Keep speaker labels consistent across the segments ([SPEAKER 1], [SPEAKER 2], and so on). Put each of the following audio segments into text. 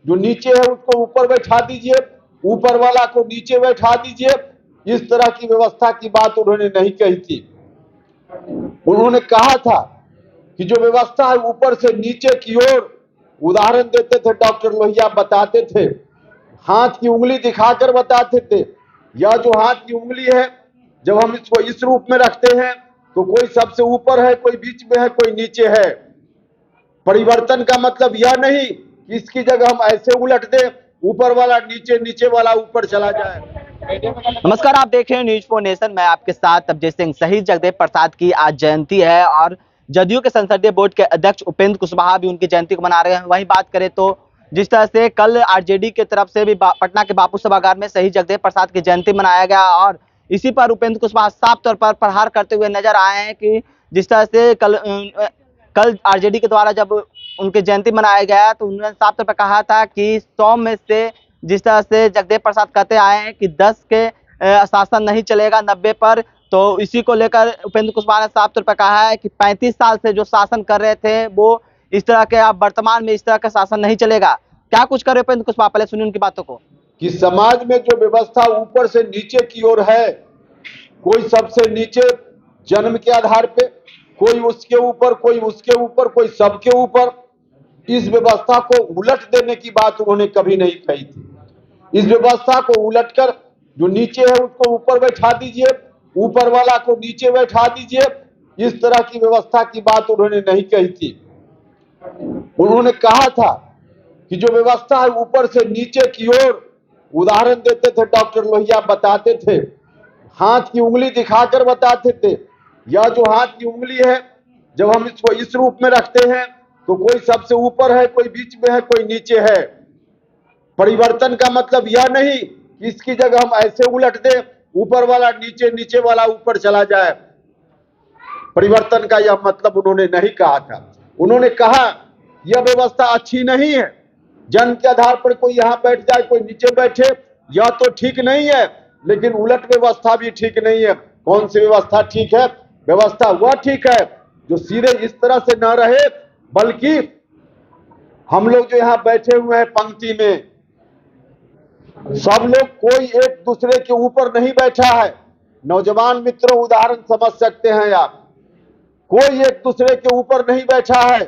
[SPEAKER 1] जो नीचे है उसको ऊपर बैठा दीजिए, ऊपर वाला को नीचे बैठा दीजिए। इस तरह की व्यवस्था की बात उन्होंने नहीं कही थी। उन्होंने कहा था कि जो व्यवस्था है ऊपर से नीचे की ओर, उदाहरण देते थे डॉक्टर लोहिया, बताते थे, हाथ की उंगली दिखाकर बताते थे। यह जो हाथ की उंगली है, जब हम इसको इस रूप में रखते हैं तो कोई सबसे ऊपर है, कोई बीच में है, कोई नीचे है। परिवर्तन का मतलब यह नहीं कि इसकी जगह हम ऐसे उलट दें, ऊपर वाला नीचे, नीचे वाला ऊपर चला जाए।
[SPEAKER 2] नमस्कार, आप देख रहे हैं न्यूज फॉर नेशन। मैं आपके साथ तबजेत सिंह। शहीद जगदेव प्रसाद की आज जयंती है और जदयू के संसदीय बोर्ड के अध्यक्ष उपेंद्र कुशवाहा भी उनकी जयंती को मना रहे हैं। वहीं बात करें तो जिस तरह से कल आरजेडी की तरफ से भी पटना के बापू सभागार में शहीद जगदेव प्रसाद की जयंती मनाया गया और इसी पर उपेंद्र कुशवाहा साफ तौर पर प्रहार करते हुए नजर आए हैं कि जिस तरह से कल आरजेडी के द्वारा जब उनकी जयंती मनाया गया तो उन्होंने साफ तौर पर कहा था कि 100 में से जिस तरह से जगदेव प्रसाद कहते आए हैं कि 10 के शासन नहीं चलेगा 90 पर, तो इसी को लेकर उपेंद्र कुशवाहा ने साफ तौर पर कहा है कि 35 साल से जो शासन कर रहे थे वो इस तरह के, अब वर्तमान में इस तरह का शासन नहीं चलेगा। क्या कुछ करे उपेंद्र कुशवाहा, पहले सुनिए उनकी बातों को।
[SPEAKER 1] कि समाज में जो व्यवस्था ऊपर से नीचे की ओर है, कोई सबसे नीचे जन्म के आधार पे, कोई उसके ऊपर, कोई उसके ऊपर, कोई सबके ऊपर, इस व्यवस्था को उलट देने की बात उन्होंने कभी नहीं कही थी। इस व्यवस्था को उलटकर जो नीचे है उसको ऊपर बैठा दीजिए, ऊपर वाला को नीचे बैठा दीजिए। इस तरह की व्यवस्था की बात उन्होंने नहीं कही थी। उन्होंने कहा था कि जो व्यवस्था है ऊपर से नीचे की ओर, उदाहरण देते थे डॉक्टर लोहिया, बताते थे, हाथ की उंगली दिखाकर बताते थे। यह जो हाथ की उंगली है, जब हम इसको इस रूप में रखते हैं तो कोई सबसे ऊपर है, कोई बीच में है, कोई नीचे है। परिवर्तन का मतलब यह नहीं कि इसकी जगह हम ऐसे उलट दें, ऊपर वाला नीचे, नीचे वाला ऊपर चला जाए। परिवर्तन का यह मतलब उन्होंने नहीं कहा था। उन्होंने कहा यह व्यवस्था अच्छी नहीं है, जन्म के आधार पर कोई यहां बैठ जाए, कोई नीचे बैठे, यह तो ठीक नहीं है, लेकिन उलट व्यवस्था भी ठीक नहीं है। कौन सी व्यवस्था ठीक है? व्यवस्था वह ठीक है जो सीधे इस तरह से न रहे, बल्कि हम लोग जो यहां बैठे हुए हैं पंक्ति में, सब लोग कोई एक दूसरे के ऊपर नहीं बैठा है। नौजवान मित्रों, उदाहरण समझ सकते हैं आप, कोई एक दूसरे के ऊपर नहीं बैठा है।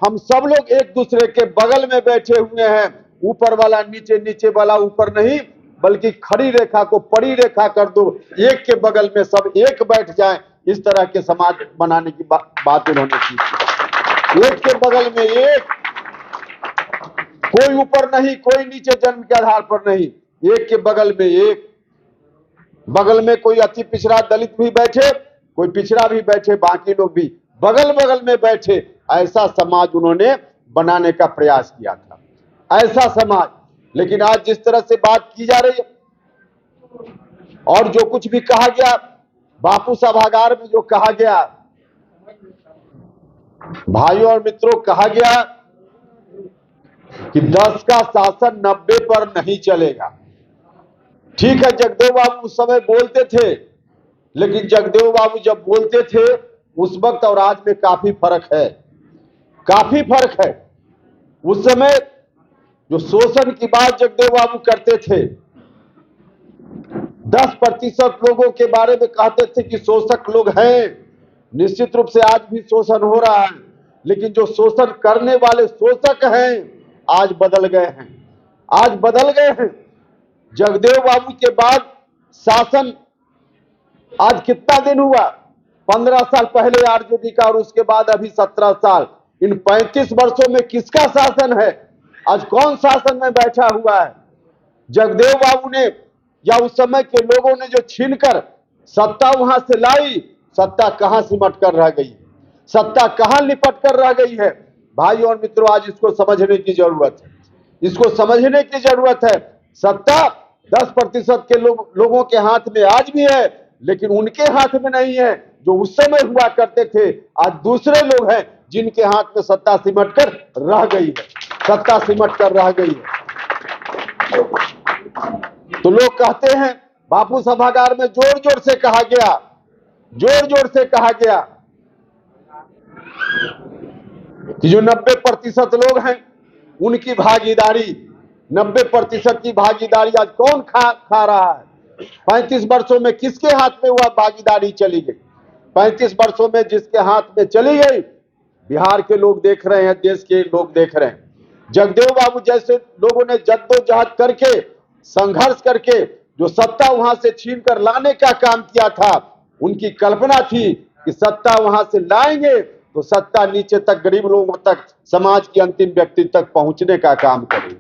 [SPEAKER 1] हम सब लोग एक दूसरे के बगल में बैठे हुए हैं। ऊपर वाला नीचे, नीचे वाला ऊपर नहीं, बल्कि खड़ी रेखा को पड़ी रेखा कर दो, एक के बगल में सब एक बैठ जाएं। इस तरह के समाज बनाने की बात उन्होंने की। एक के बगल में एक, कोई ऊपर नहीं, कोई नीचे, जन्म के आधार पर नहीं, एक के बगल में एक। बगल में कोई अति पिछड़ा दलित भी बैठे, कोई पिछड़ा भी बैठे, बाकी लोग भी बगल बगल में बैठे। ऐसा समाज उन्होंने बनाने का प्रयास किया था, ऐसा समाज। लेकिन आज जिस तरह से बात की जा रही है और जो कुछ भी कहा गया, बापू सभागार में जो कहा गया, भाइयों और मित्रों, कहा गया कि 10 का शासन 90 पर नहीं चलेगा। ठीक है, जगदेव बाबू उस समय बोलते थे, लेकिन जगदेव बाबू जब बोलते थे उस वक्त और आज में काफी फर्क है, काफी फर्क है। उस समय जो शोषण की बात जगदेव बाबू करते थे, 10% लोगों के बारे में कहते थे कि शोषक लोग हैं। निश्चित रूप से आज भी शोषण हो रहा है, लेकिन जो शोषण करने वाले शोषक हैं आज बदल गए हैं, आज बदल गए हैं। जगदेव बाबू के बाद शासन आज कितना दिन हुआ? 15 साल पहले आरजेडी का, और उसके बाद अभी 17 साल। इन 35 वर्षों में किसका शासन है? आज कौन शासन में बैठा हुआ है? जगदेव बाबू ने या उस समय के लोगों ने जो छीनकर सत्ता वहां से लाई, सत्ता कहां सिमट कर रह गई, सत्ता कहां लिपट कर रह गई है? भाइयों और मित्रों, आज इसको समझने की जरूरत है, इसको समझने की जरूरत है। सत्ता 10% के लोगों के हाथ में आज भी है, लेकिन उनके हाथ में नहीं है जो उस समय हुआ करते थे। आज दूसरे लोग हैं जिनके हाथ में सत्ता सिमट कर रह गई है, सत्ता सिमट कर रह गई है। तो लोग कहते हैं, बापू सभागार में जोर जोर से कहा गया, जोर जोर से कहा गया कि जो 90% लोग हैं उनकी भागीदारी 90% की भागीदारी आज कौन खा रहा है? 35 वर्षों में किसके हाथ में वह भागीदारी चली गई? 35 वर्षों में जिसके हाथ में चली गई, बिहार के लोग देख रहे हैं, देश के लोग देख रहे हैं। जगदेव बाबू जैसे लोगों ने जद्दोजहद करके, संघर्ष करके जो सत्ता वहां से छीन कर लाने का काम किया था, उनकी कल्पना थी कि सत्ता वहां से लाएंगे तो सत्ता नीचे तक, गरीब लोगों तक, समाज के अंतिम व्यक्ति तक पहुंचने का काम करेंगे।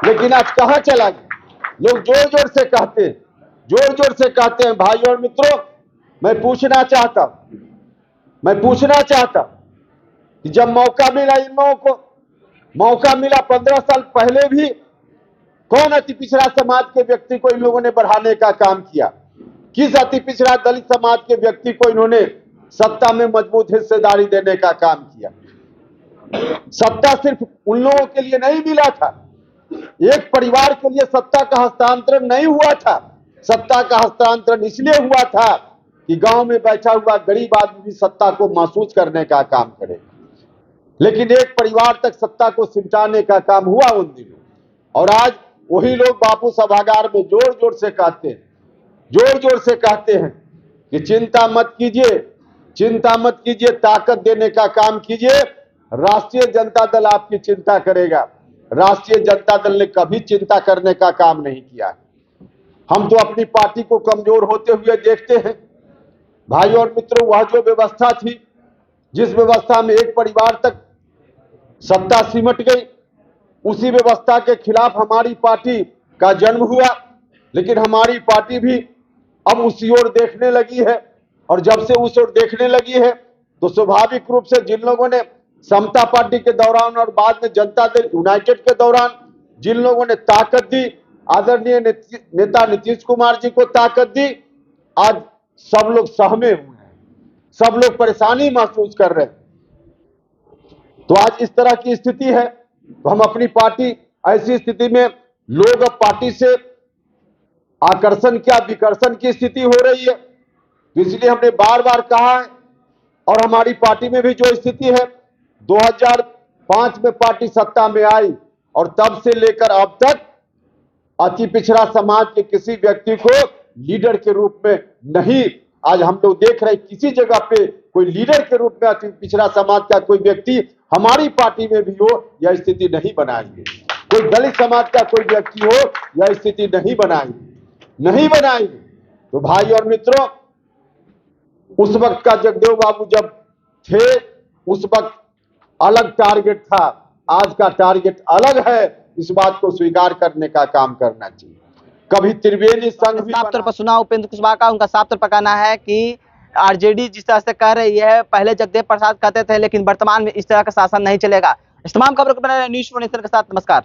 [SPEAKER 1] लेकिन आज कहां चला गया? लोग जोर जोर से कहते हैं। भाई और मित्रों, मैं पूछना चाहता कि जब मौका मिला, इन लोगों को मौका मिला 15 साल पहले भी, कौन अति पिछड़ा समाज के व्यक्ति को इन लोगों ने बढ़ाने का काम किया? किस अति पिछड़ा दलित समाज के व्यक्ति को इन्होंने सत्ता में मजबूत हिस्सेदारी देने का काम किया? सत्ता सिर्फ उन लोगों के लिए नहीं मिला था, एक परिवार के लिए सत्ता का हस्तांतरण नहीं हुआ था। सत्ता का हस्तांतरण इसलिए हुआ था कि गांव में बैठा हुआ गरीब आदमी भी सत्ता को महसूस करने का काम करे। लेकिन एक परिवार तक सत्ता को सिमटाने का काम हुआ उन दिनों, और आज वही लोग बापू सभागार में जोर जोर से कहते हैं कि चिंता मत कीजिए, ताकत देने का काम कीजिए, राष्ट्रीय जनता दल आपकी चिंता करेगा। राष्ट्रीय जनता दल ने कभी चिंता करने का काम नहीं किया। हम तो अपनी पार्टी को कमजोर होते हुए देखते हैं। भाई और मित्रों, वह जो व्यवस्था थी, जिस व्यवस्था में एक परिवार तक सत्ता सिमट गई, उसी व्यवस्था के खिलाफ हमारी पार्टी का जन्म हुआ। लेकिन हमारी पार्टी भी अब उसी ओर देखने लगी है, और जब से उस ओर देखने लगी है तो स्वाभाविक रूप से जिन लोगों ने समता पार्टी के दौरान और बाद में जनता दल यूनाइटेड के दौरान जिन लोगों ने ताकत दी, आदरणीय नेता नीतीश कुमार जी को ताकत दी, आज सब लोग सहमे हुए हैं, सब लोग परेशानी महसूस कर रहे हैं। तो आज इस तरह की स्थिति है, तो हम अपनी पार्टी, ऐसी स्थिति में लोग अब पार्टी से आकर्षण क्या विकर्षण की स्थिति हो रही है। तो इसलिए हमने बार बार कहा है, और हमारी पार्टी में भी जो स्थिति है, 2005 में पार्टी सत्ता में आई और तब से लेकर अब तक अति पिछड़ा समाज के किसी व्यक्ति को लीडर के रूप में नहीं, आज हम लोग देख रहे हैं किसी जगह पे कोई लीडर के रूप में अति पिछड़ा समाज का कोई व्यक्ति हमारी पार्टी में भी हो, यह स्थिति नहीं बनाएंगे। कोई दलित समाज का कोई व्यक्ति हो, यह स्थिति नहीं बनाएंगे। तो भाई और मित्रों, उस वक्त का जगदेव बाबू जब थे, उस वक्त अलग टारगेट था, आज का टारगेट अलग है। इस बात को स्वीकार करने का काम करना चाहिए। कभी त्रिवेणी संघ भी
[SPEAKER 2] साफ तौर पर सुना उपेंद्र कुशवाहा का, उनका साफ तौर पर कहना है कि आरजेडी जिस तरह से कह रही है, पहले जगदेव प्रसाद कहते थे, लेकिन वर्तमान में इस तरह का शासन नहीं चलेगा। इस तमाम खबरों को बना न्यूज़ 4 नेशन के साथ, नमस्कार।